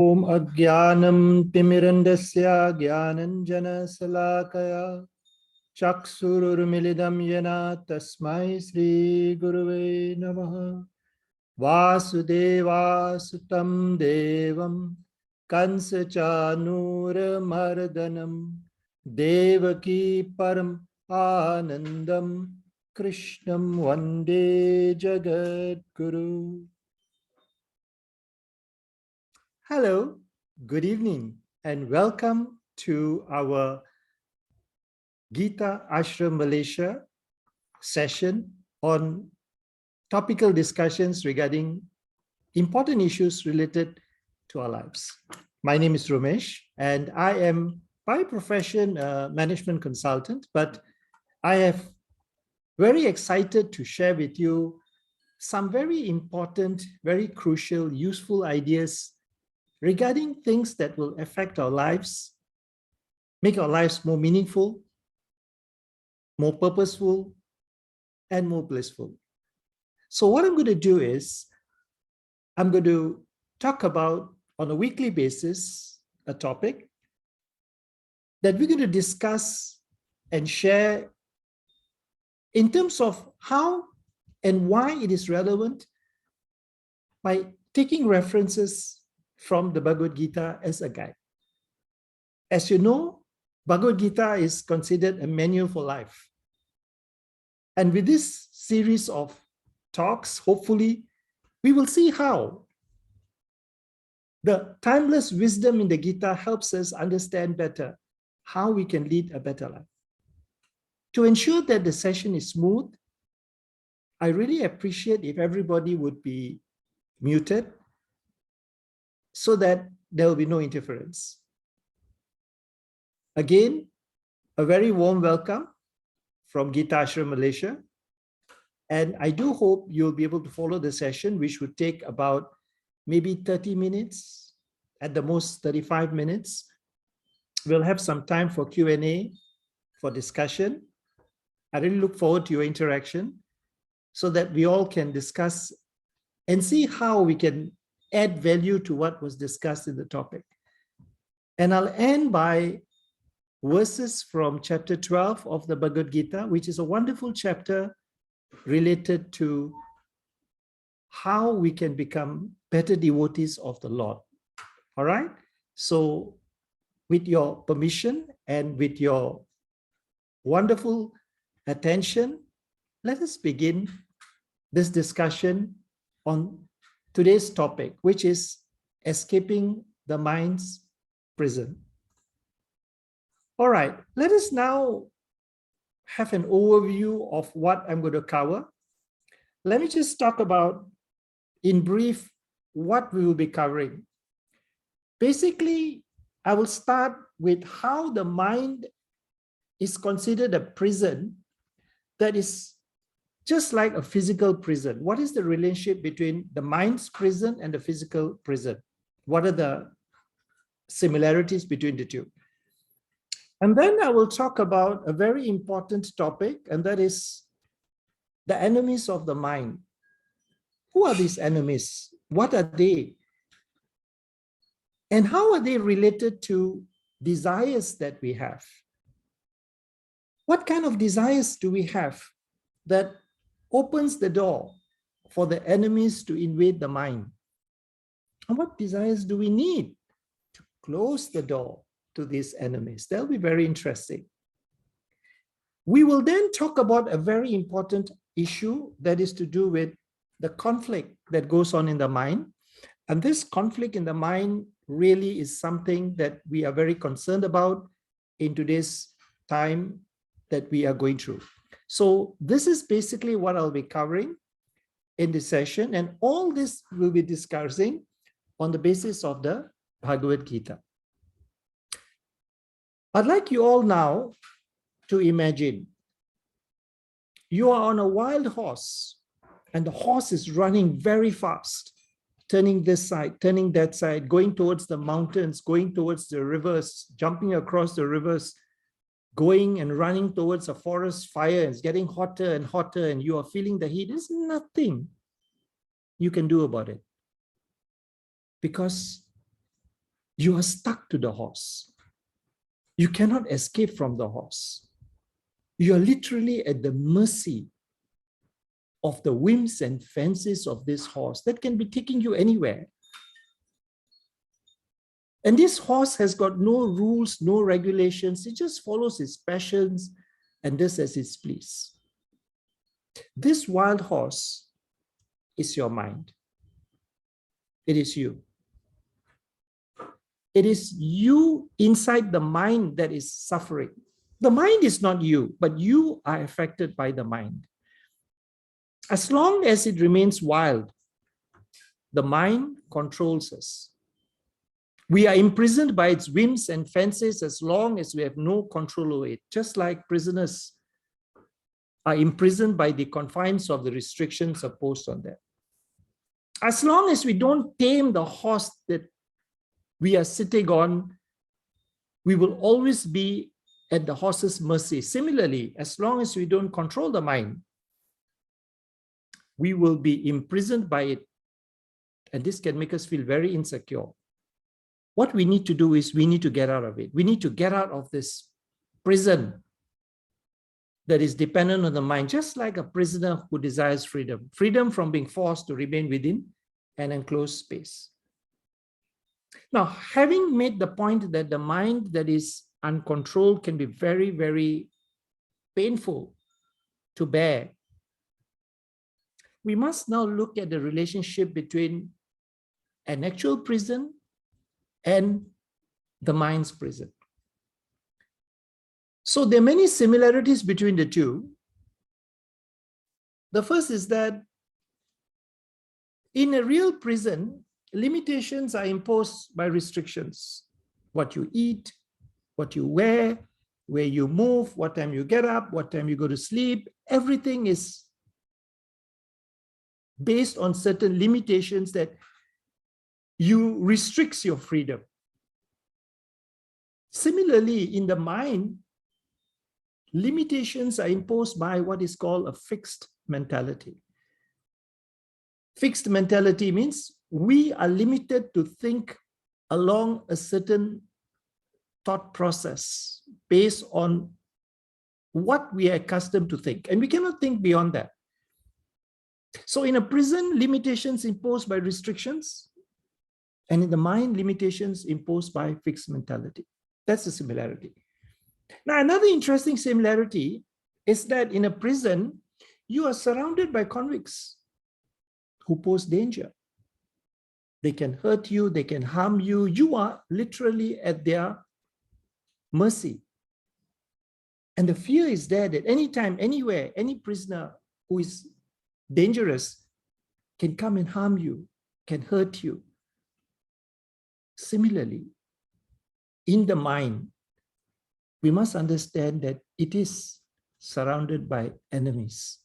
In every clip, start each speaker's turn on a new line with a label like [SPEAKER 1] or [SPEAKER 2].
[SPEAKER 1] Om Ajnanam Timirandasya Gyananjana Salakaya Chaksururmilidam Yana Tasmai Sri Guruve Namaha Vasudeva Sutam Devam Kansa Chanura Mardanam Devaki Param Anandam Krishnam Vande Jagat Guru. Hello, good evening, and welcome to our Geeta Ashram Malaysia session on topical discussions regarding important issues related to our lives. My name is Rumesh, and I am by profession a management consultant, but I am very excited to share with you some very important, very crucial, useful ideas regarding things that will affect our lives, make our lives more meaningful, more purposeful, and more blissful. So what I'm going to do is, I'm going to talk about, on a weekly basis, a topic that we're going to discuss and share in terms of how and why it is relevant by taking references from the Bhagavad Gita as a guide. As you know, Bhagavad Gita is considered a manual for life. And with this series of talks, hopefully, we will see how the timeless wisdom in the Gita helps us understand better how we can lead a better life. To ensure that the session is smooth, I really appreciate if everybody would be muted so that there will be no interference. Again, a very warm welcome from Geeta Ashram Malaysia. And I do hope you'll be able to follow the session, which would take about maybe 30 minutes, at the most 35 minutes. We'll have some time for Q&A, for discussion. I really look forward to your interaction so that we all can discuss and see how we can add value to what was discussed in the topic. And I'll end by verses from chapter 12 of the Bhagavad Gita, which is a wonderful chapter related to how we can become better devotees of the Lord. All right? So with your permission and with your wonderful attention, let us begin this discussion on today's topic, which is escaping the mind's prison. All right, let us now have an overview of what I'm going to cover. Let me just talk about, in brief, what we will be covering. Basically, I will start with how the mind is considered a prison that is just like a physical prison. What is the relationship between the mind's prison and the physical prison? What are the similarities between the two? And then I will talk about a very important topic, and that is the enemies of the mind. Who are these enemies? What are they? And how are they related to desires that we have? What kind of desires do we have that opens the door for the enemies to invade the mind? And what desires do we need to close the door to these enemies? That'll be very interesting. We will then talk about a very important issue that is to do with the conflict that goes on in the mind. And this conflict in the mind really is something that we are very concerned about in today's time that we are going through. So this is basically what I'll be covering in this session, and all this we'll be discussing on the basis of the Bhagavad Gita. I'd like you all now to imagine you are on a wild horse, and the horse is running very fast, turning this side, turning that side, going towards the mountains, going towards the rivers, jumping across the rivers, going and running towards a forest fire. It's getting hotter and hotter, and you are feeling the heat. There's nothing you can do about it, because You are stuck to the horse. You cannot escape from the horse. You are literally at the mercy of the whims and fancies of this horse that can be taking you anywhere. And this horse has got no rules, no regulations. It just follows its passions and does as it pleases. This wild horse is your mind. It is you. It is you inside the mind that is suffering. The mind is not you, but you are affected by the mind. As long as it remains wild, the mind controls us. We are imprisoned by its whims and fancies as long as we have no control over it, just like prisoners are imprisoned by the confines of the restrictions imposed on them. As long as we don't tame the horse that we are sitting on, we will always be at the horse's mercy. Similarly, as long as we don't control the mind, we will be imprisoned by it. And this can make us feel very insecure. What we need to do is we need to get out of it. We need to get out of this prison that is dependent on the mind, just like a prisoner who desires freedom. Freedom from being forced to remain within an enclosed space. Now, having made the point that the mind that is uncontrolled can be very, very painful to bear, we must now look at the relationship between an actual prison and the mind's prison. So there are many similarities between the two. The first is that in a real prison, limitations are imposed by restrictions. What you eat, what you wear, where you move, what time you get up, what time you go to sleep, everything is based on certain limitations that you restricts your freedom. Similarly, in the mind, limitations are imposed by what is called a fixed mentality. Fixed mentality means we are limited to think along a certain thought process based on what we are accustomed to think, and we cannot think beyond that. So in a prison, limitations imposed by restrictions, and in the mind, limitations imposed by fixed mentality. That's the similarity. Now, another interesting similarity is that in a prison, you are surrounded by convicts who pose danger. They can hurt you, they can harm you. You are literally at their mercy. And the fear is there that anytime, anywhere, any prisoner who is dangerous can come and harm you, can hurt you. Similarly, in the mind, we must understand that it is surrounded by enemies.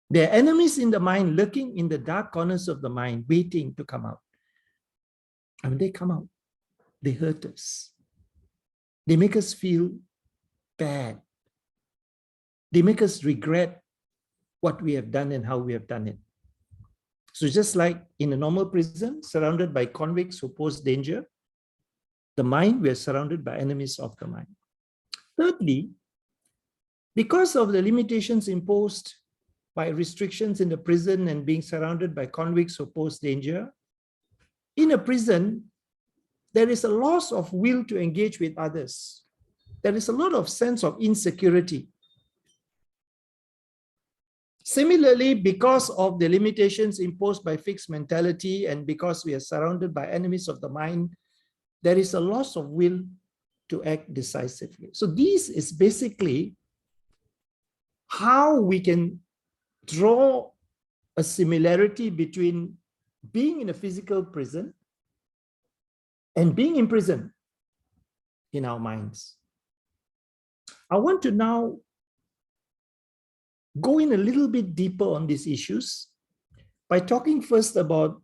[SPEAKER 1] There are enemies in the mind lurking in the dark corners of the mind, waiting to come out. And when they come out, they hurt us. They make us feel bad. They make us regret what we have done and how we have done it. So just like in a normal prison, surrounded by convicts who pose danger, the mind, we are surrounded by enemies of the mind. Thirdly, because of the limitations imposed by restrictions in the prison and being surrounded by convicts who pose danger, in a prison, there is a loss of will to engage with others. There is a lot of sense of insecurity. Similarly, because of the limitations imposed by fixed mentality and because we are surrounded by enemies of the mind, there is a loss of will to act decisively. So this is basically how we can draw a similarity between being in a physical prison and being imprisoned in our minds. I want to now go in a little bit deeper on these issues by talking first about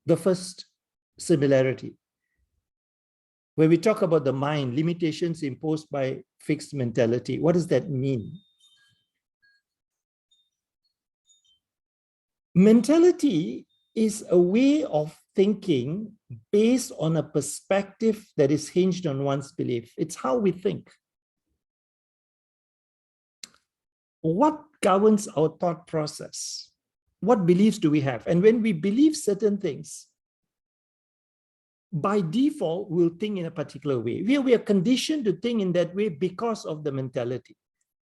[SPEAKER 1] the first similarity, where we talk about the mind, limitations imposed by fixed mentality. What does that mean? Mentality is a way of thinking based on a perspective that is hinged on one's belief. It's how we think. What governs our thought process? What beliefs do we have? And when we believe certain things, by default, we'll think in a particular way. We are conditioned to think in that way because of the mentality,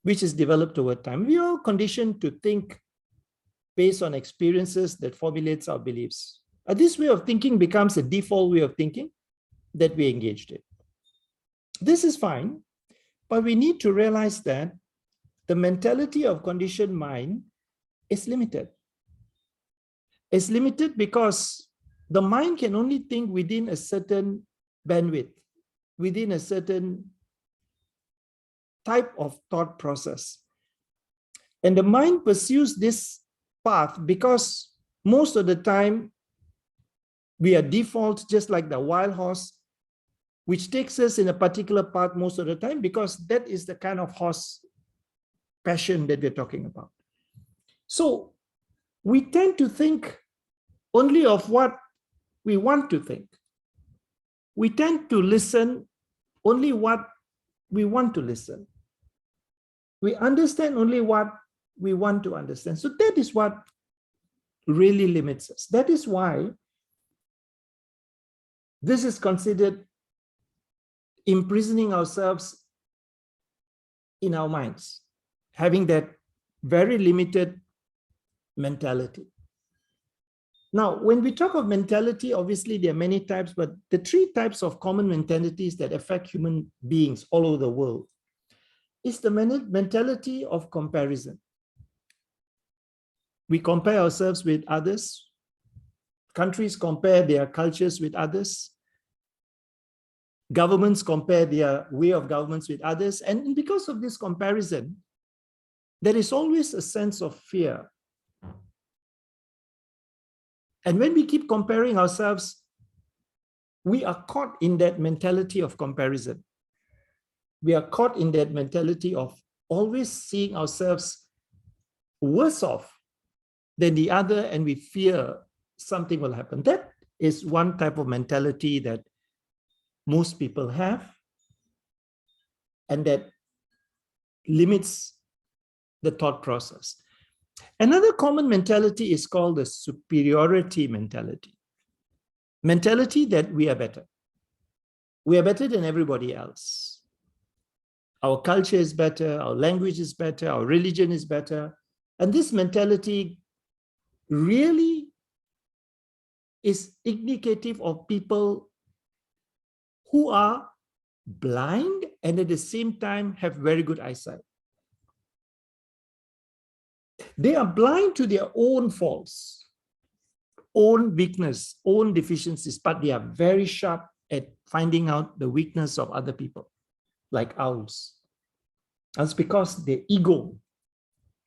[SPEAKER 1] which is developed over time. We are conditioned to think based on experiences that formulates our beliefs. This way of thinking becomes a default way of thinking that we engaged in. This is fine, but we need to realize that the mentality of conditioned mind is limited. It's limited because the mind can only think within a certain bandwidth, within a certain type of thought process. And the mind pursues this path because most of the time we are default, just like the wild horse, which takes us in a particular path most of the time, because that is the kind of horse passion that we're talking about. So we tend to think only of what we want to think. We tend to listen only what we want to listen. We understand only what we want to understand. So that is what really limits us. That is why this is considered imprisoning ourselves in our minds, having that very limited mentality. Now, when we talk of mentality, obviously there are many types, but the three types of common mentalities that affect human beings all over the world is the mentality of comparison. We compare ourselves with others. Countries compare their cultures with others. Governments compare their way of governments with others. And because of this comparison, there is always a sense of fear. And when we keep comparing ourselves, we are caught in that mentality of comparison. We are caught in that mentality of always seeing ourselves worse off than the other, and we fear something will happen. That is one type of mentality that most people have, and that limits the thought process. Another common mentality is called the superiority mentality. Mentality that we are better. We are better than everybody else. Our culture is better, our language is better, our religion is better. And this mentality really is indicative of people who are blind and at the same time have very good eyesight. They are blind to their own faults, own weakness, own deficiencies, but they are very sharp at finding out the weakness of other people, like owls. That's because their ego,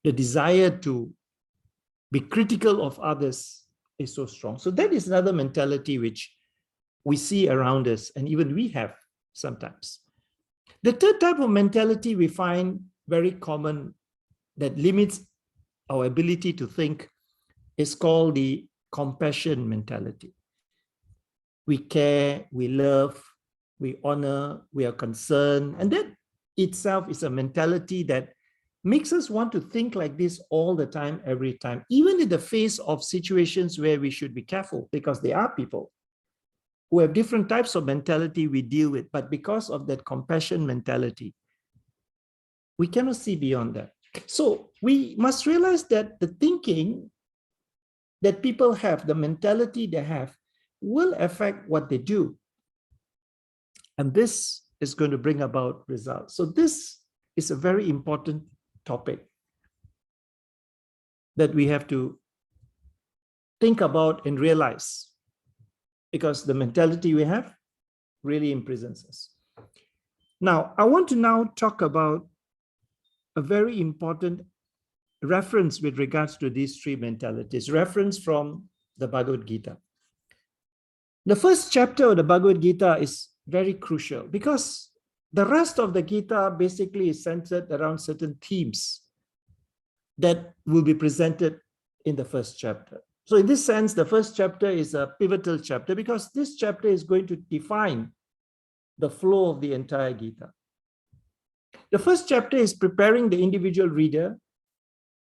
[SPEAKER 1] the desire to be critical of others, is so strong. So that is another mentality which we see around us, and even we have sometimes. The third type of mentality we find very common that limits our ability to think is called the compassion mentality. We care, we love, we honor, we are concerned, and that itself is a mentality that makes us want to think like this all the time, every time, even in the face of situations where we should be careful, because there are people who have different types of mentality we deal with, but because of that compassion mentality, we cannot see beyond that. So we must realize that the thinking that people have, the mentality they have, will affect what they do. And this is going to bring about results. So this is a very important topic that we have to think about and realize, because the mentality we have really imprisons us. Now, I want to now talk about a very important reference with regards to these three mentalities, reference from the Bhagavad Gita. The first chapter of the Bhagavad Gita is very crucial because the rest of the Gita basically is centered around certain themes that will be presented in the first chapter. So in this sense, the first chapter is a pivotal chapter because this chapter is going to define the flow of the entire Gita. The first chapter is preparing the individual reader,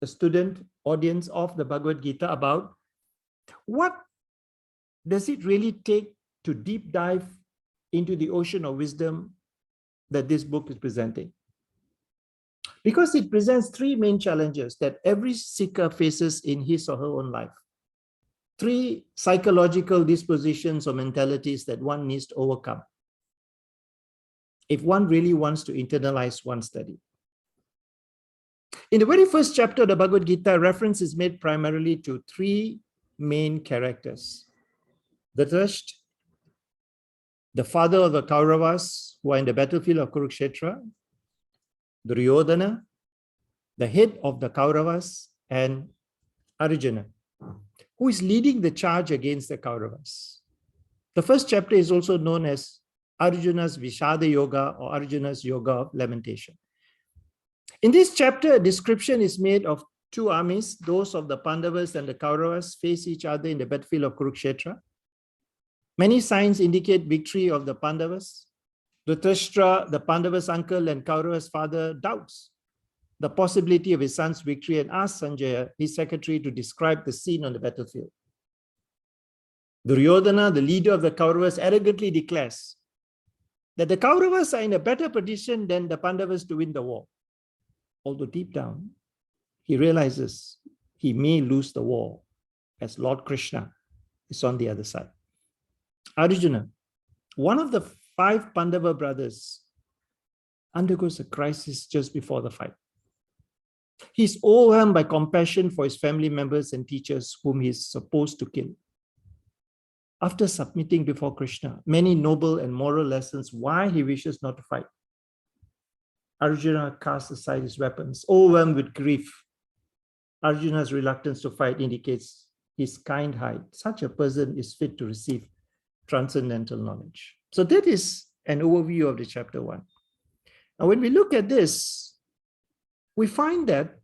[SPEAKER 1] the student audience of the Bhagavad Gita about what does it really take to deep dive into the ocean of wisdom that this book is presenting. Because it presents three main challenges that every seeker faces in his or her own life. Three psychological dispositions or mentalities that one needs to overcome if one really wants to internalize one's study. In the very first chapter of the Bhagavad Gita, reference is made primarily to three main characters. Dhritarashtra, the father of the Kauravas who are in the battlefield of Kurukshetra, Duryodhana, the head of the Kauravas, and Arjuna, who is leading the charge against the Kauravas. The first chapter is also known as Arjuna's Vishada Yoga or Arjuna's Yoga of Lamentation. In this chapter, a description is made of two armies, those of the Pandavas and the Kauravas face each other in the battlefield of Kurukshetra. Many signs indicate victory of the Pandavas. Dhritarashtra, the Pandavas' uncle and Kauravas' father, doubts the possibility of his son's victory and asks Sanjaya, his secretary, to describe the scene on the battlefield. Duryodhana, the leader of the Kauravas, arrogantly declares that the Kauravas are in a better position than the Pandavas to win the war. Although deep down, he realizes he may lose the war as Lord Krishna is on the other side. Arjuna, one of the 5 Pandava brothers, undergoes a crisis just before the fight. He's overwhelmed by compassion for his family members and teachers whom he is supposed to kill. After submitting before Krishna, many noble and moral lessons why he wishes not to fight, Arjuna casts aside his weapons, overwhelmed with grief. Arjuna's reluctance to fight indicates his kind heart. Such a person is fit to receive transcendental knowledge. So that is an overview of the chapter 1. Now, when we look at this, we find that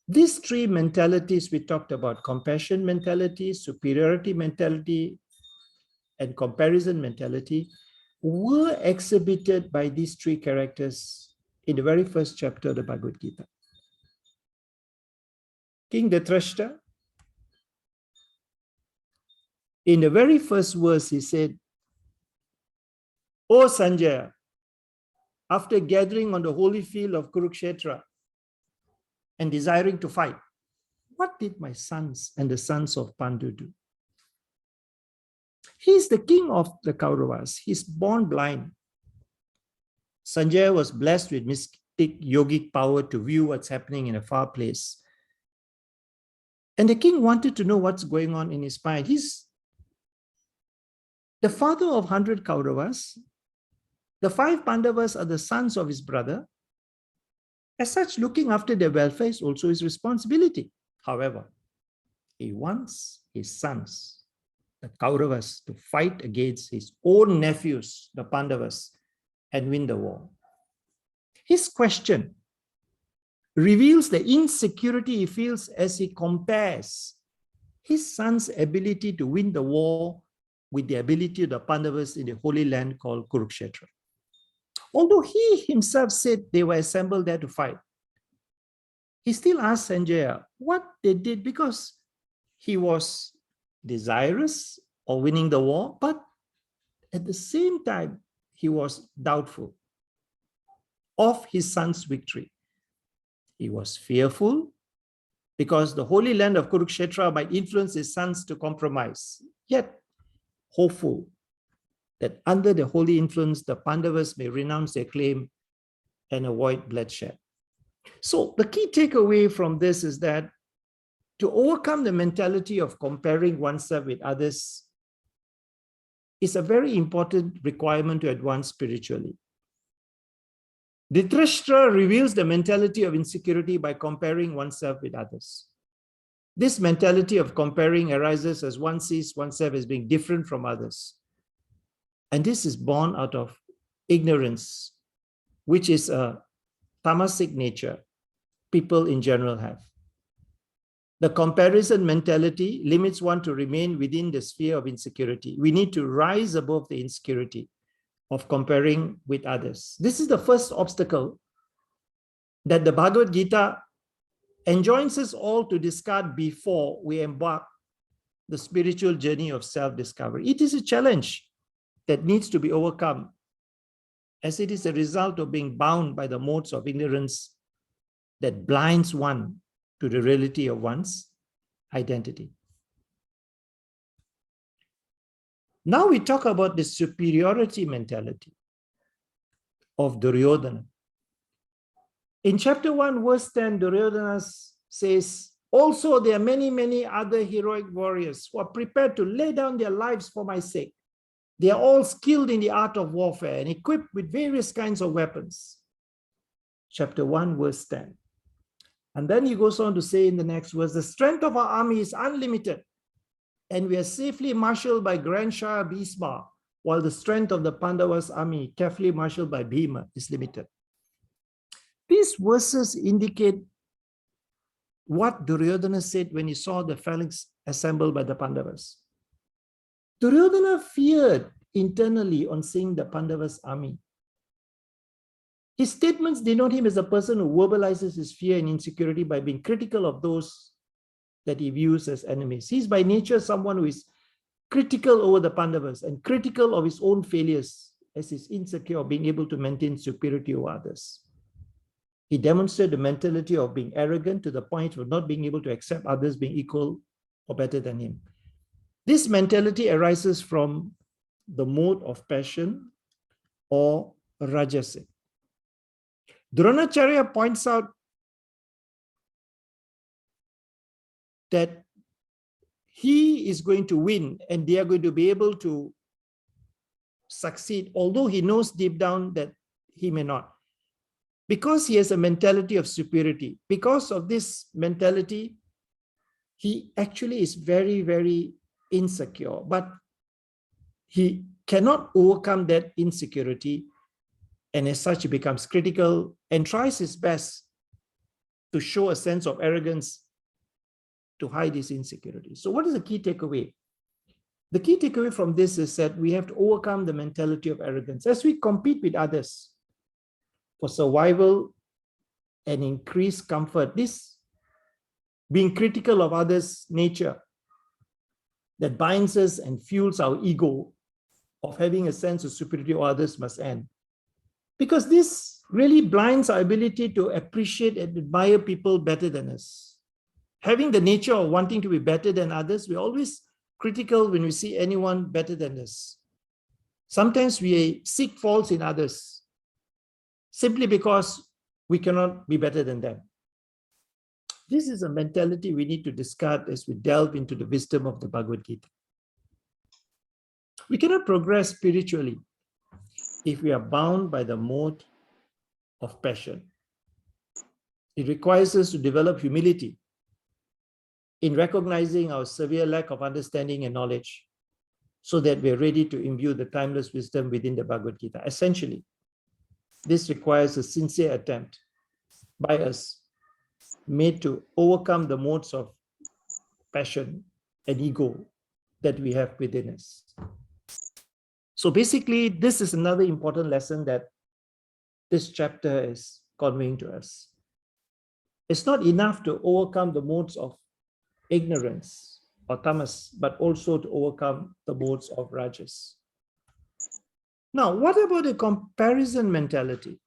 [SPEAKER 1] these three mentalities we talked about, compassion mentality, superiority mentality, and comparison mentality, were exhibited by these three characters in the very first chapter of the Bhagavad Gita. King Dhritarashtra, in the very first verse, he said, "O Sanjaya, after gathering on the holy field of Kurukshetra and desiring to fight, what did my sons and the sons of Pandu do?" He is the king of the Kauravas. He's born blind. Sanjaya was blessed with mystic yogic power to view what's happening in a far place. And the king wanted to know what's going on in his mind. He's the father of 100 Kauravas. The 5 Pandavas are the sons of his brother. As such, looking after their welfare is also his responsibility. However, he wants his sons, the Kauravas, to fight against his own nephews, the Pandavas, and win the war. His question reveals the insecurity he feels as he compares his son's ability to win the war with the ability of the Pandavas in the holy land called Kurukshetra. Although he himself said they were assembled there to fight, he still asked Sanjaya what they did because he was desirous of winning the war, but at the same time, he was doubtful of his son's victory. He was fearful because the holy land of Kurukshetra might influence his sons to compromise, yet hopeful that under the holy influence, the Pandavas may renounce their claim and avoid bloodshed. So the key takeaway from this is that to overcome the mentality of comparing oneself with others is a very important requirement to advance spiritually. Dhritarashtra reveals the mentality of insecurity by comparing oneself with others. This mentality of comparing arises as one sees oneself as being different from others. And this is born out of ignorance, which is a tamasic nature people in general have. The comparison mentality limits one to remain within the sphere of insecurity. We need to rise above the insecurity of comparing with others. This is the first obstacle that the Bhagavad Gita enjoins us all to discard before we embark the spiritual journey of self-discovery. It is a challenge that needs to be overcome, as it is a result of being bound by the modes of ignorance that blinds one to the reality of one's identity. Now we talk about the superiority mentality of Duryodhana. In chapter 1, verse 10, Duryodhana says, also there are many, many other heroic warriors who are prepared to lay down their lives for my sake. They are all skilled in the art of warfare and equipped with various kinds of weapons. Chapter 1, verse 10. And then he goes on to say in the next verse, the strength of our army is unlimited, and we are safely marshaled by Grandshire Bhisma, while the strength of the Pandavas' army, carefully marshaled by Bhima, is limited. These verses indicate what Duryodhana said when he saw the phalanx assembled by the Pandavas. Duryodhana feared internally on seeing the Pandavas' army. His statements denote him as a person who verbalizes his fear and insecurity by being critical of those that he views as enemies. He's by nature someone who is critical over the Pandavas and critical of his own failures, as he's insecure of being able to maintain superiority over others. He demonstrated the mentality of being arrogant to the point of not being able to accept others being equal or better than him. This mentality arises from the mode of passion or rajasic. Dronacharya points out that he is going to win and they are going to be able to succeed, although he knows deep down that he may not. Because he has a mentality of superiority, because of this mentality, he actually is very, very insecure, but he cannot overcome that insecurity, and as such he becomes critical and tries his best to show a sense of arrogance to hide his insecurity. So what is the key takeaway? The key takeaway from this is that we have to overcome the mentality of arrogance as we compete with others for survival and increased comfort. This being critical of others' nature that binds us and fuels our ego of having a sense of superiority or others must end. Because this really blinds our ability to appreciate and admire people better than us. Having the nature of wanting to be better than others, we're always critical when we see anyone better than us. Sometimes we seek faults in others simply because we cannot be better than them. This is a mentality we need to discard as we delve into the wisdom of the Bhagavad Gita. We cannot progress spiritually if we are bound by the mode of passion. It requires us to develop humility in recognizing our severe lack of understanding and knowledge so that we are ready to imbue the timeless wisdom within the Bhagavad Gita. Essentially, this requires a sincere attempt by us made to overcome the modes of passion and ego that we have within us. So basically, this is another important lesson that this chapter is conveying to us. It's not enough to overcome the modes of ignorance or tamas, but also to overcome the modes of rajas. Now, what about the comparison mentality?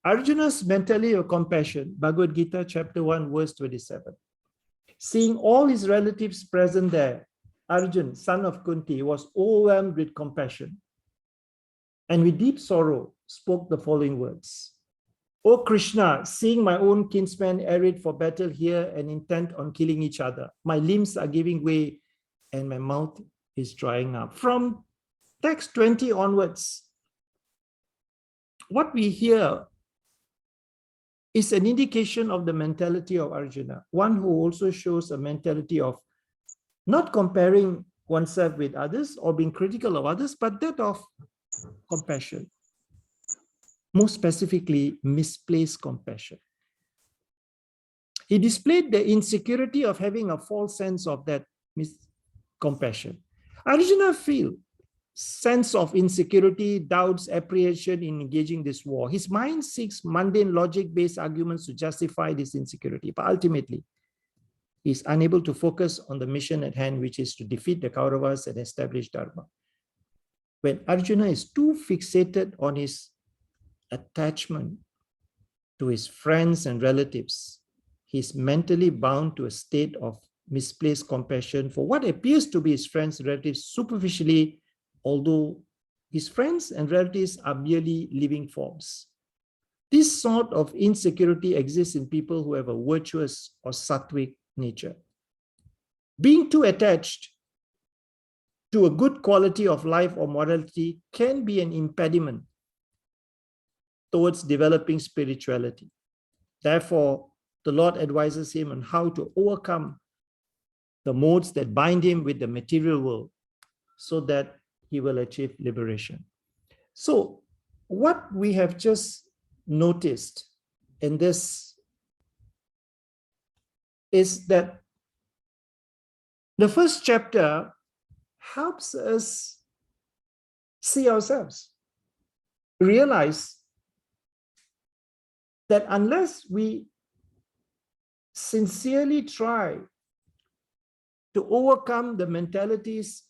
[SPEAKER 1] Arjuna's mentality of compassion, Bhagavad Gita chapter 1, verse 27. Seeing all his relatives present there, Arjun, son of Kunti, was overwhelmed with compassion and with deep sorrow spoke the following words. O Krishna, seeing my own kinsmen arrayed for battle here and intent on killing each other, my limbs are giving way and my mouth is drying up. From text 20 onwards, what we hear is an indication of the mentality of Arjuna, one who also shows a mentality of not comparing oneself with others or being critical of others, but that of compassion. More specifically, misplaced compassion. He displayed the insecurity of having a false sense of that compassion. Arjuna feel sense of insecurity, doubts, apprehension in engaging this war. His mind seeks mundane logic-based arguments to justify this insecurity, but ultimately, he is unable to focus on the mission at hand, which is to defeat the Kauravas and establish Dharma. When Arjuna is too fixated on his attachment to his friends and relatives, he is mentally bound to a state of misplaced compassion for what appears to be his friends and relatives superficially, although his friends and relatives are merely living forms. This sort of insecurity exists in people who have a virtuous or sattvic nature. Being too attached to a good quality of life or morality can be an impediment towards developing spirituality. Therefore, the Lord advises him on how to overcome the modes that bind him with the material world so that he will achieve liberation. So, what we have just noticed in this is that the first chapter helps us see ourselves, realize that unless we sincerely try to overcome the mentalities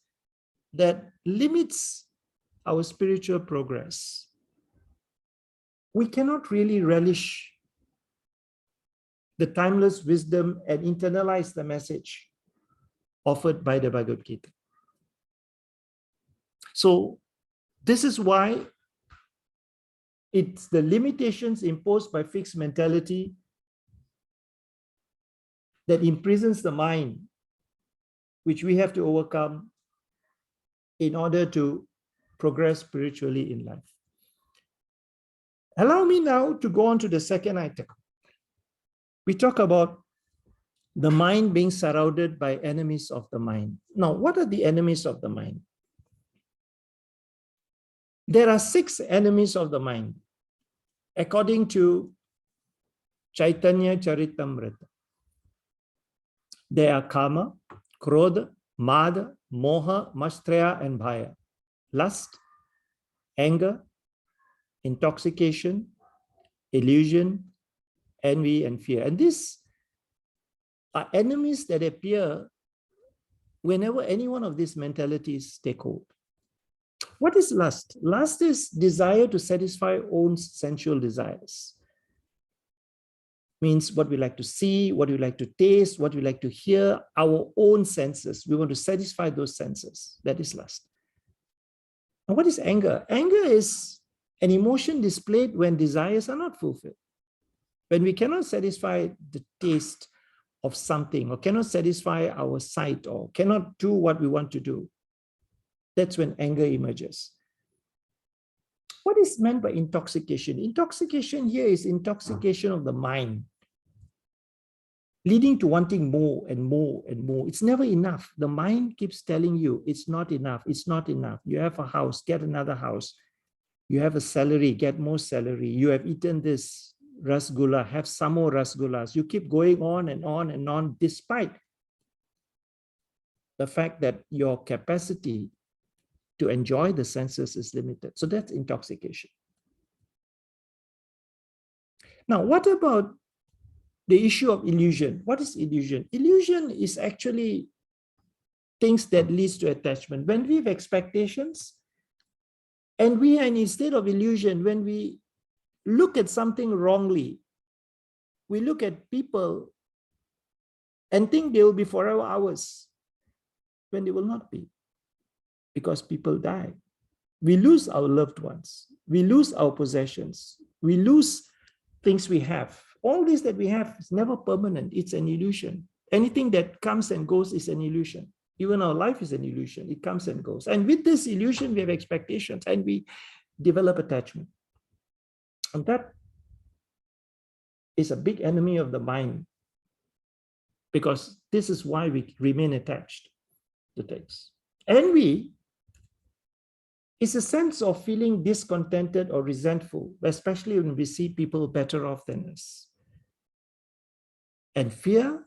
[SPEAKER 1] that limits our spiritual progress, we cannot really relish the timeless wisdom and internalize the message offered by the Bhagavad Gita. So this is why it's the limitations imposed by fixed mentality that imprisons the mind, which we have to overcome in order to progress spiritually in life. Allow me now to go on to the second item. We talk about the mind being surrounded by enemies of the mind. Now, what are the enemies of the mind? There are 6 enemies of the mind, according to Chaitanya Charitamrita. They are Kama, Krodha, Mada, Moha, Mastraya, and Bhaya. Lust, anger, intoxication, illusion, envy, and fear. And these are enemies that appear whenever any one of these mentalities take hold. What is lust? Lust is desire to satisfy own sensual desires. Means what we like to see, what we like to taste, what we like to hear, our own senses. We want to satisfy those senses. That is lust. And what is anger? Anger is an emotion displayed when desires are not fulfilled. When we cannot satisfy the taste of something, or cannot satisfy our sight, or cannot do what we want to do, that's when anger emerges. What is meant by intoxication? Intoxication here is intoxication of the mind, leading to wanting more and more and more. It's never enough. The mind keeps telling you it's not enough, it's not enough. You have a house, get another house. You have a salary, get more salary. You have eaten this rasgulla, have some more rasgullas. You keep going on and on and on, despite the fact that your capacity to enjoy the senses is limited. So that's intoxication. Now, what about the issue of illusion? What is illusion? Illusion is actually things that leads to attachment. When we have expectations, and we are in a state of illusion, when we look at something wrongly, we look at people and think they will be forever ours, when they will not be, because people die. We lose our loved ones. We lose our possessions. We lose things we have. All this that we have is never permanent. It's an illusion. Anything that comes and goes is an illusion. Even our life is an illusion. It comes and goes. And with this illusion, we have expectations and we develop attachment. And that is a big enemy of the mind, because this is why we remain attached to things. Envy is a sense of feeling discontented or resentful, especially when we see people better off than us. And fear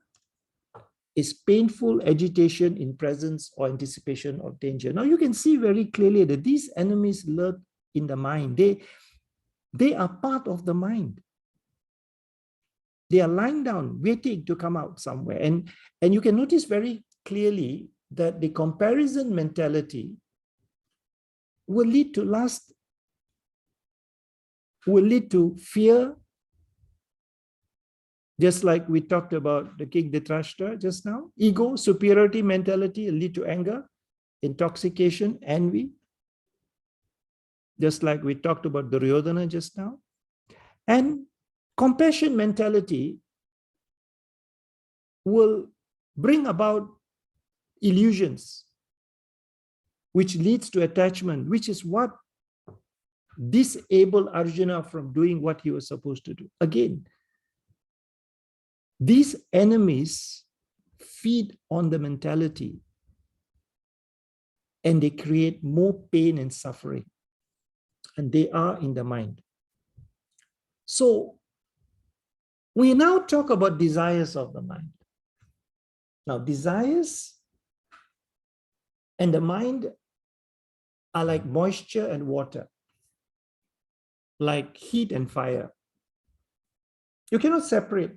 [SPEAKER 1] is painful agitation in presence or anticipation of danger. Now you can see very clearly that these enemies lurk in the mind. They are part of the mind. They are lying down, waiting to come out somewhere. And you can notice very clearly that the comparison mentality will lead to lust, will lead to fear, just like we talked about the king Dhritarashtra just now. Ego, superiority mentality will lead to anger, intoxication, envy, just like we talked about Duryodhana just now. And compassion mentality will bring about illusions, which leads to attachment, which is what disabled Arjuna from doing what he was supposed to do. Again, these enemies feed on the mentality and they create more pain and suffering, and they are in the mind. So we now talk about desires of the mind. Now, desires and the mind are like moisture and water, like heat and fire. You cannot separate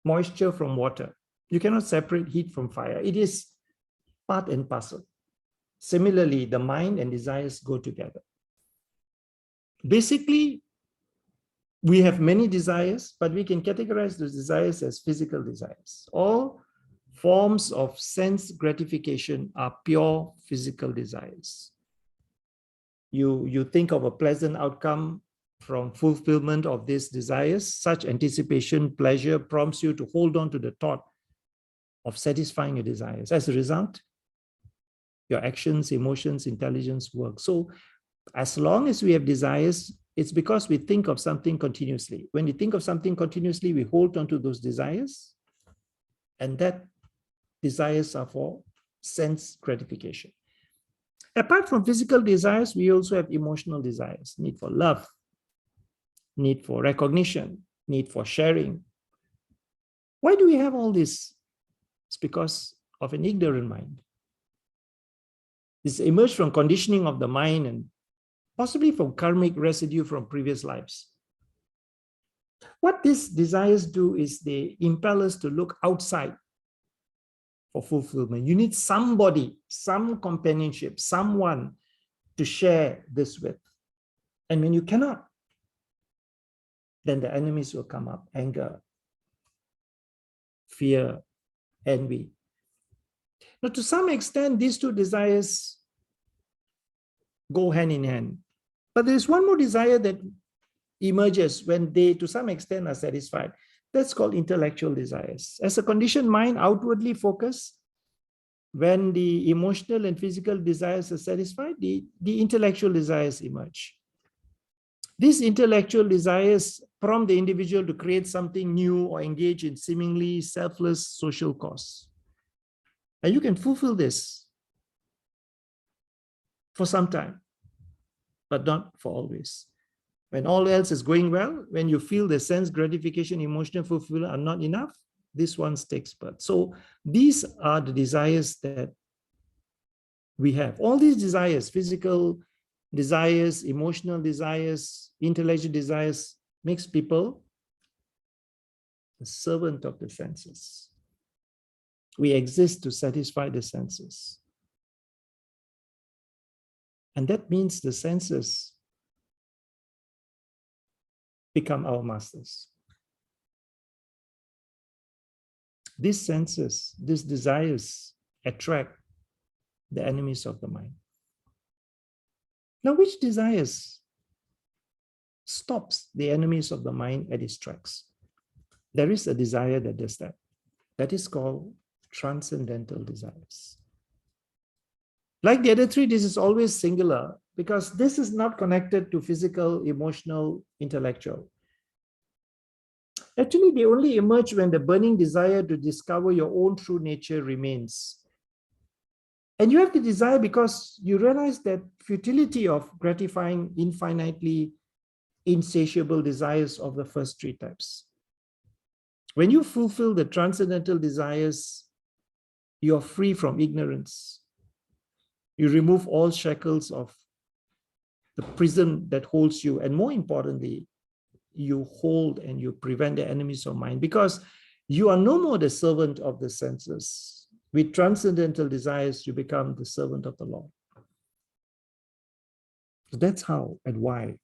[SPEAKER 1] moisture from water. You cannot separate heat from fire. It is part and parcel. Similarly, the mind and desires go together. Basically, we have many desires, but we can categorize those desires as physical desires. All forms of sense gratification are pure physical desires. You think of a pleasant outcome from fulfillment of these desires. Such anticipation, pleasure prompts you to hold on to the thought of satisfying your desires. As a result, your actions, emotions, intelligence work. So as long as we have desires, it's because we think of something continuously. When we think of something continuously, we hold on to those desires, and that desires are for sense gratification. Apart from physical desires, we also have emotional desires: need for love, need for recognition, need for sharing. Why do we have all this? It's because of an ignorant mind. This emerged from conditioning of the mind and possibly from karmic residue from previous lives. What these desires do is they impel us to look outside for fulfillment. You need somebody, some companionship, someone to share this with. And when you cannot, then the enemies will come up: anger, fear, envy. Now, to some extent, these two desires go hand in hand. But there is one more desire that emerges when they, to some extent, are satisfied. That's called intellectual desires. As a conditioned mind, outwardly focused, when the emotional and physical desires are satisfied, the intellectual desires emerge. These intellectual desires prompt the individual to create something new or engage in seemingly selfless social cause. And you can fulfill this for some time, but not for always. When all else is going well, when you feel the sense gratification, emotional fulfillment are not enough, this one takes birth. So these are the desires that we have. All these desires, physical desires, emotional desires, intellectual desires, makes people a servant of the senses. We exist to satisfy the senses. And that means the senses become our masters. These senses, these desires attract the enemies of the mind. Now, which desires stops the enemies of the mind at its tracks? There is a desire that does that. That is called transcendental desires. Like the other three, this is always singular because this is not connected to physical, emotional, intellectual. Actually, they only emerge when the burning desire to discover your own true nature remains. And you have the desire because you realize that futility of gratifying infinitely insatiable desires of the first three types. When you fulfill the transcendental desires, you are free from ignorance. You remove all shackles of the prison that holds you. And more importantly, you hold and you prevent the enemies of mind, because you are no more the servant of the senses. With transcendental desires, you become the servant of the Lord. So that's how and why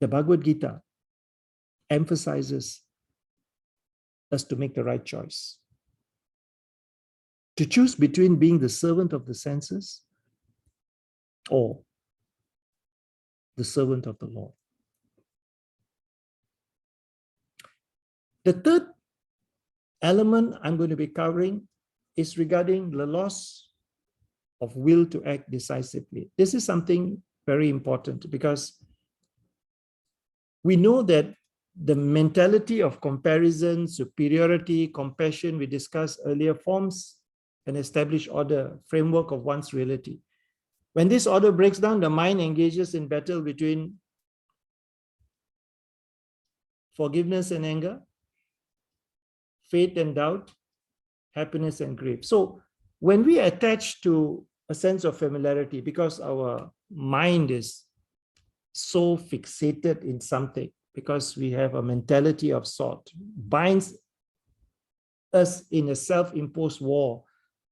[SPEAKER 1] the Bhagavad Gita emphasizes us to make the right choice. To choose between being the servant of the senses or the servant of the Lord. The third element I'm going to be covering is regarding the loss of will to act decisively. This is something very important, because we know that the mentality of comparison, superiority, compassion we discussed earlier forms an established order, framework of one's reality. When this order breaks down, the mind engages in battle between forgiveness and anger, faith and doubt, happiness and grief. So when we attach to a sense of familiarity, because our mind is so fixated in something, because we have a mentality of sort, binds us in a self-imposed war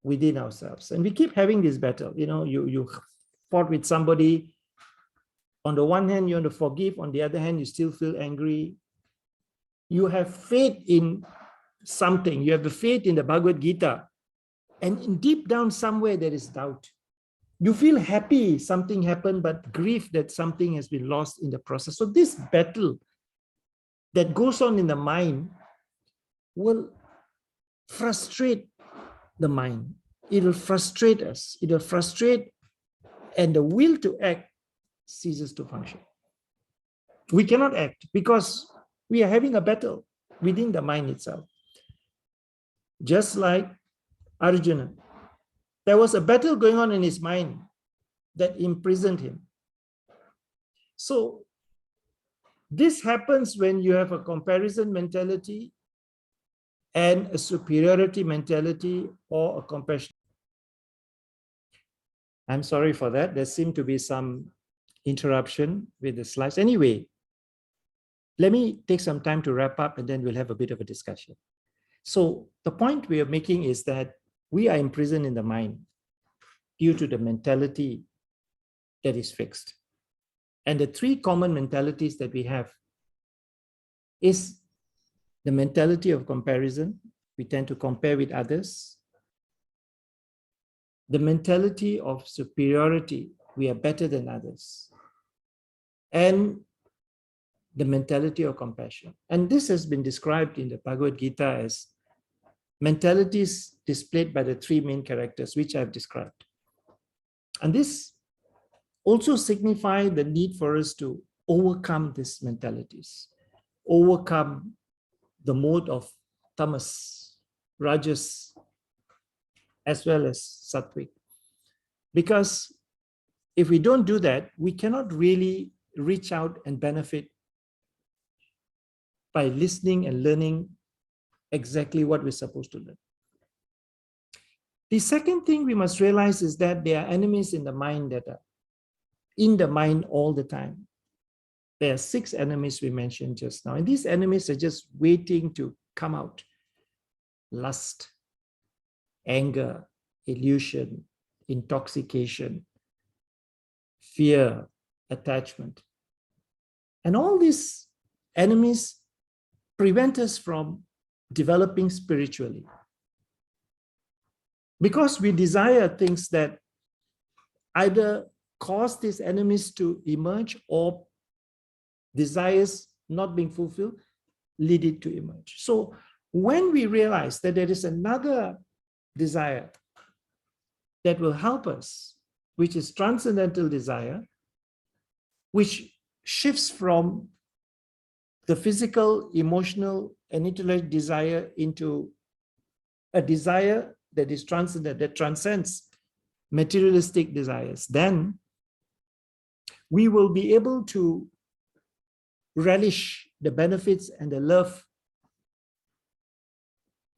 [SPEAKER 1] within ourselves. And we keep having this battle. You know, you fought with somebody. On the one hand, you want to forgive. On the other hand, you still feel angry. You have faith in something. You have the faith in the Bhagavad Gita. And deep down somewhere, there is doubt. You feel happy something happened, but grief that something has been lost in the process. So this battle that goes on in the mind will frustrate the mind. It will frustrate us. It will frustrate, and the will to act ceases to function. We cannot act because we are having a battle within the mind itself. Just like Arjuna, there was a battle going on in his mind that imprisoned him. So this happens when you have a comparison mentality and a superiority mentality or a compassion. I'm sorry for that. There seemed to be some interruption with the slides. Anyway, let me take some time to wrap up and then we'll have a bit of a discussion. So the point we are making is that we are imprisoned in the mind due to the mentality that is fixed. And the three common mentalities that we have is the mentality of comparison. We tend to compare with others. The mentality of superiority. We are better than others. And the mentality of compassion. And this has been described in the Bhagavad Gita as mentalities displayed by the three main characters, which I've described. And this also signifies the need for us to overcome these mentalities, overcome the mode of tamas, rajas, as well as sattvic. Because if we don't do that, we cannot really reach out and benefit by listening and learning exactly what we're supposed to learn. The second thing we must realize is that there are enemies in the mind that are in the mind all the time. There are 6 enemies we mentioned just now, and these enemies are just waiting to come out. Lust, anger, illusion, intoxication, fear, attachment. And all these enemies prevent us from developing spiritually. Because we desire things that either cause these enemies to emerge or desires not being fulfilled lead it to emerge. So when we realize that there is another desire that will help us, which is transcendental desire, which shifts from the physical, emotional, and intellectual desire into a desire that is transcendent, that transcends materialistic desires, then we will be able to relish the benefits and the love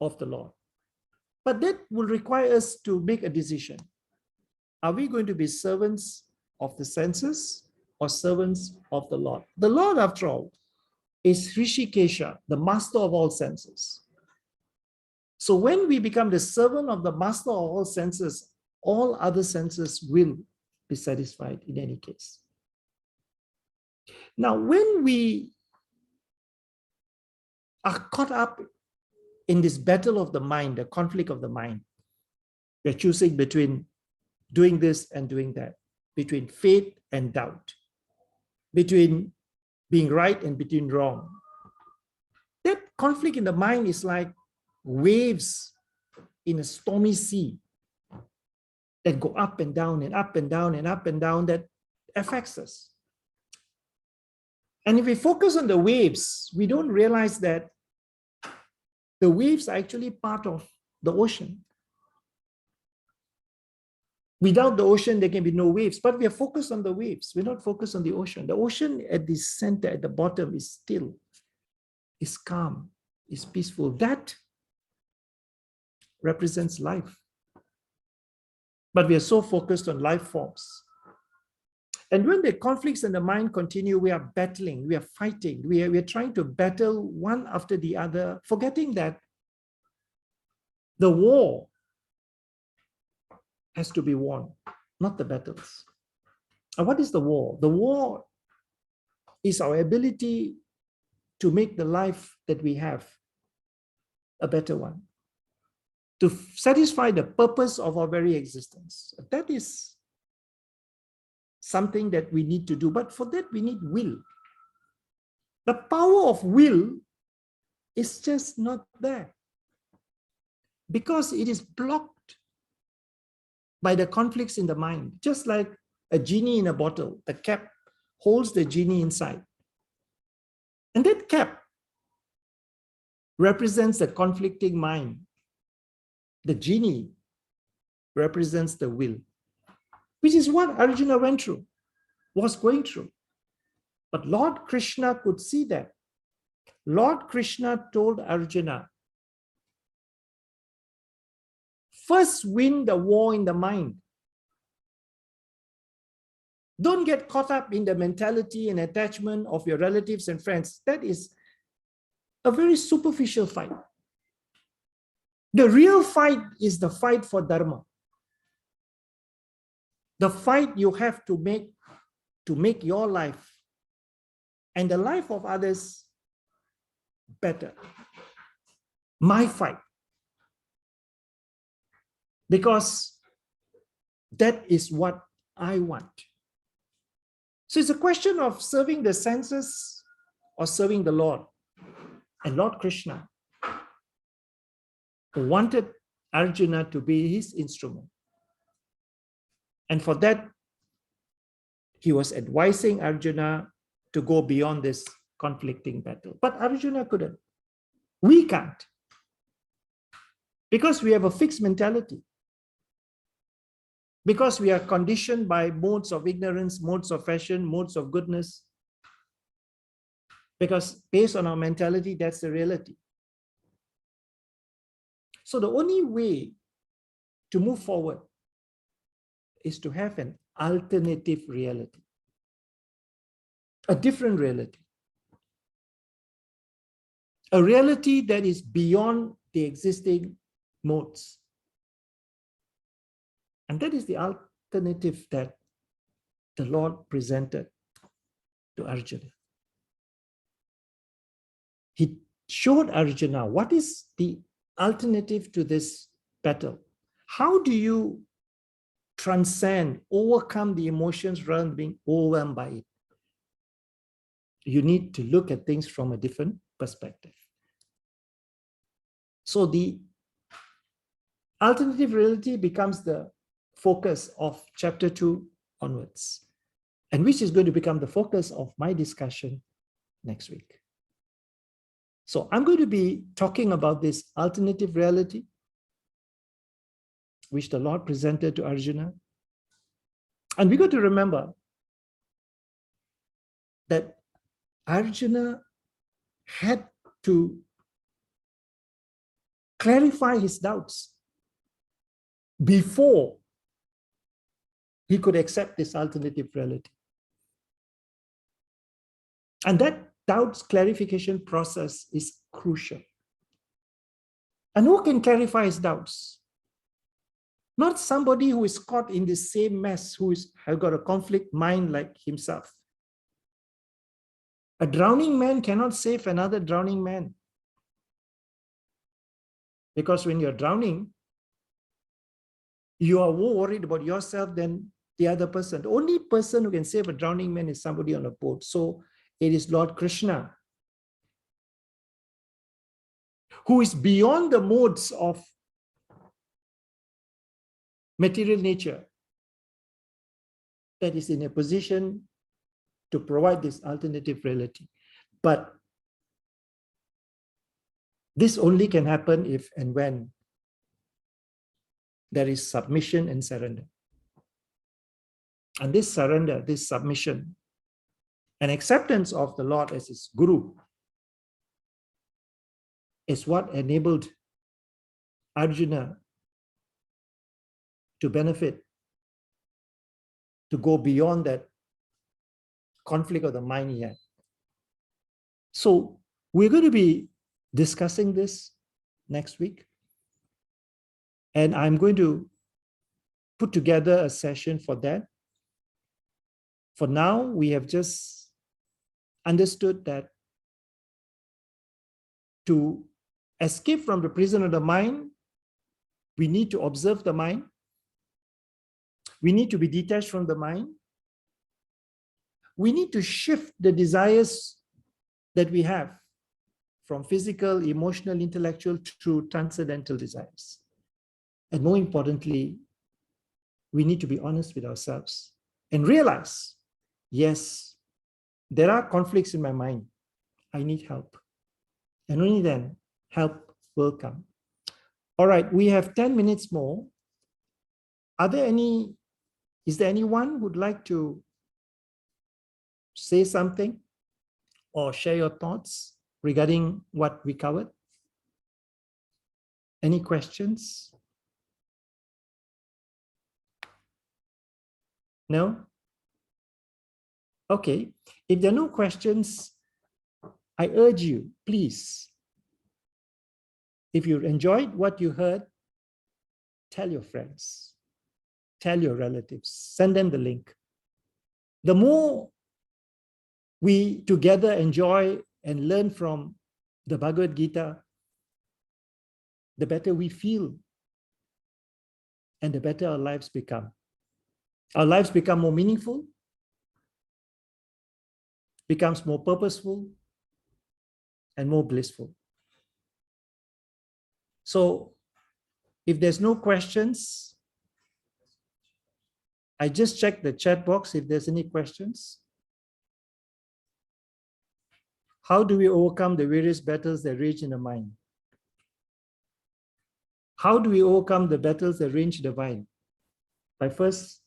[SPEAKER 1] of the Lord. But that will require us to make a decision. Are we going to be servants of the senses or servants of the Lord? The Lord, after all, is Rishikesha, the master of all senses. So when we become the servant of the master of all senses, all other senses will be satisfied in any case. Now, when we are caught up in this battle of the mind, the conflict of the mind, we're choosing between doing this and doing that, between faith and doubt, between being right and between wrong. That conflict in the mind is like waves in a stormy sea that go up and down and up and down and up and down, that affects us. And if we focus on the waves, we don't realize that the waves are actually part of the ocean. Without the ocean, there can be no waves, but we are focused on the waves. We're not focused on the ocean. The ocean at the center, at the bottom, is still, is calm, is peaceful. That represents life. But we are so focused on life forms. And when the conflicts in the mind continue, we are battling, we are fighting, we are trying to battle one after the other, forgetting that the war has to be won, not the battles. And what is the war? The war is our ability to make the life that we have a better one, to satisfy the purpose of our very existence. That is something that we need to do, but for that we need will. The power of will is just not there because it is blocked by the conflicts in the mind. Just like a genie in a bottle, the cap holds the genie inside. And that cap represents the conflicting mind. The genie represents the will, which is what Arjuna went through, was going through. But Lord Krishna could see that. Lord Krishna told Arjuna, first win the war in the mind. Don't get caught up in the mentality and attachment of your relatives and friends. That is a very superficial fight. The real fight is the fight for dharma. The fight you have to make your life and the life of others better. My fight. Because that is what I want. So it's a question of serving the senses or serving the Lord. And Lord Krishna wanted Arjuna to be his instrument. And for that, he was advising Arjuna to go beyond this conflicting battle. But Arjuna couldn't. We can't. Because we have a fixed mentality. Because we are conditioned by modes of ignorance, modes of fashion, modes of goodness. Because based on our mentality, that's the reality. So the only way to move forward is to have an alternative reality, a different reality, a reality that is beyond the existing modes. And that is the alternative that the Lord presented to Arjuna. He showed Arjuna what is the alternative to this battle. How do you transcend, overcome the emotions rather than being overwhelmed by it? You need to look at things from a different perspective. So the alternative reality becomes the focus of chapter 2 onwards, and which is going to become the focus of my discussion next week. So I'm going to be talking about this alternative reality, which the Lord presented to Arjuna. And we got to remember that Arjuna had to clarify his doubts before he could accept this alternative reality. And that doubts clarification process is crucial. And who can clarify his doubts? Not somebody who is caught in the same mess, who has got a conflict mind like himself. A drowning man cannot save another drowning man. Because when you're drowning, you are more worried about yourself than the other person. The only person who can save a drowning man is somebody on a boat. So it is Lord Krishna, who is beyond the modes of material nature, that is in a position to provide this alternative reality. But this only can happen if and when there is submission and surrender. And this surrender, this submission, and acceptance of the Lord as his Guru is what enabled Arjuna to benefit, to go beyond that conflict of the mind he had. So we're going to be discussing this next week. And I'm going to put together a session for that. For now, we have just understood that to escape from the prison of the mind, we need to observe the mind. We need to be detached from the mind. We need to shift the desires that we have from physical, emotional, intellectual to transcendental desires. And more importantly, we need to be honest with ourselves and realize, yes, there are conflicts in my mind. I need help. And only then help will come. All right, we have 10 minutes more. Is there anyone who'd like to say something or share your thoughts regarding what we covered? Any questions? No? Okay. If there are no questions, I urge you, please, if you enjoyed what you heard, tell your friends, tell your relatives, send them the link. The more we together enjoy and learn from the Bhagavad Gita, the better we feel and the better our lives become. Our lives become more meaningful, becomes more purposeful, and more blissful. So if there's no questions, I just checked the chat box if there's any questions. How do we overcome the various battles that rage in the mind? How do we overcome the battles that rage in the mind? By first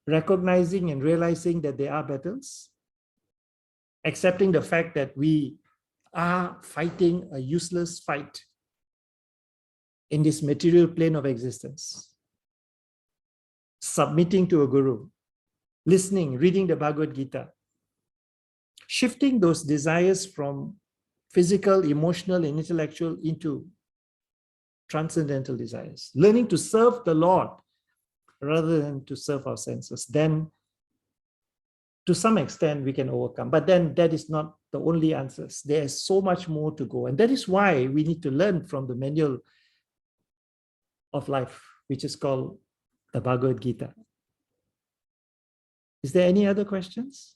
[SPEAKER 1] recognizing and realizing that there are battles, accepting the fact that we are fighting a useless fight in this material plane of existence, submitting to a guru, listening, reading the Bhagavad Gita, shifting those desires from physical, emotional, and intellectual into transcendental desires, learning to serve the Lord rather than to serve our senses. Then to some extent we can overcome, but then that is not the only answers. There is so much more to go, and that is why we need to learn from the manual of life, which is called the Bhagavad Gita. Is there any other questions?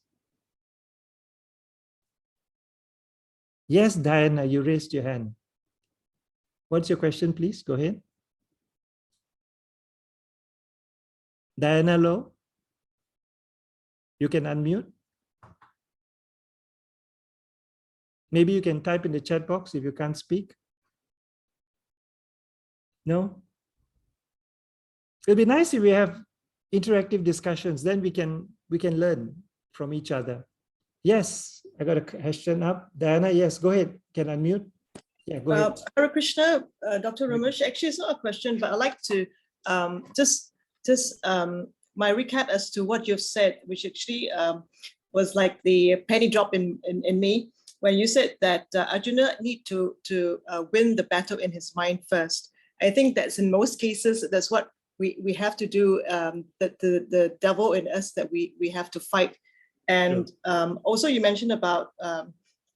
[SPEAKER 1] Yes, Diana, you raised your hand. What's your question, please? Go ahead. Diana Low, you can unmute. Maybe you can type in the chat box if you can't speak. No? It'll be nice if we have interactive discussions, then we can learn from each other. Yes, I got a question up. Diana, yes, go ahead. Can unmute. Yeah, go ahead.
[SPEAKER 2] Hare Krishna, Dr. Rumesh. Actually, it's not a question, but I'd like to just my recap as to what you've said, which actually was like the penny drop in me when you said that Arjuna need to win the battle in his mind first. I think that's in most cases, that's what we have to do, the devil in us that we have to fight. And also you mentioned about,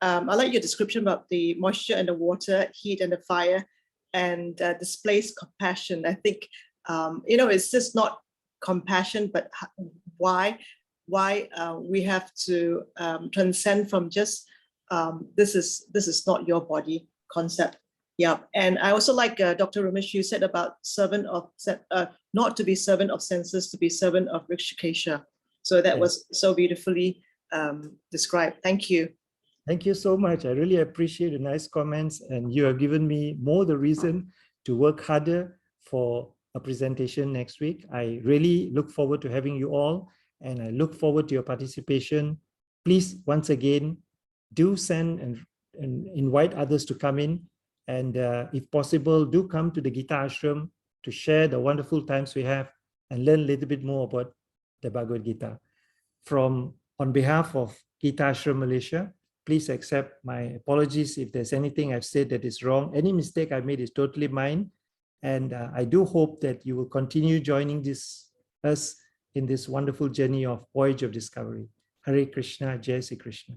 [SPEAKER 2] I like your description about the moisture and the water, heat and the fire, and displays compassion. I think, it's just not compassion, but why we have to transcend from just this is not your body concept. Yeah, and I also like Dr. Rumesh, you said about servant of not to be servant of senses, to be servant of Rishikesha. So that was so beautifully described. Thank you.
[SPEAKER 1] Thank you so much. I really appreciate the nice comments, and you have given me more the reason to work harder for a presentation next week. I really look forward to having you all, and I look forward to your participation. Please, once again, do send and invite others to come in. And if possible, do come to the Geeta Ashram to share the wonderful times we have and learn a little bit more about the Bhagavad Gita. On behalf of Geeta Ashram Malaysia, please accept my apologies if there's anything I've said that is wrong. Any mistake I made is totally mine. And I do hope that you will continue joining us in this wonderful journey of Voyage of Discovery. Hare Krishna, Jai Sri Krishna.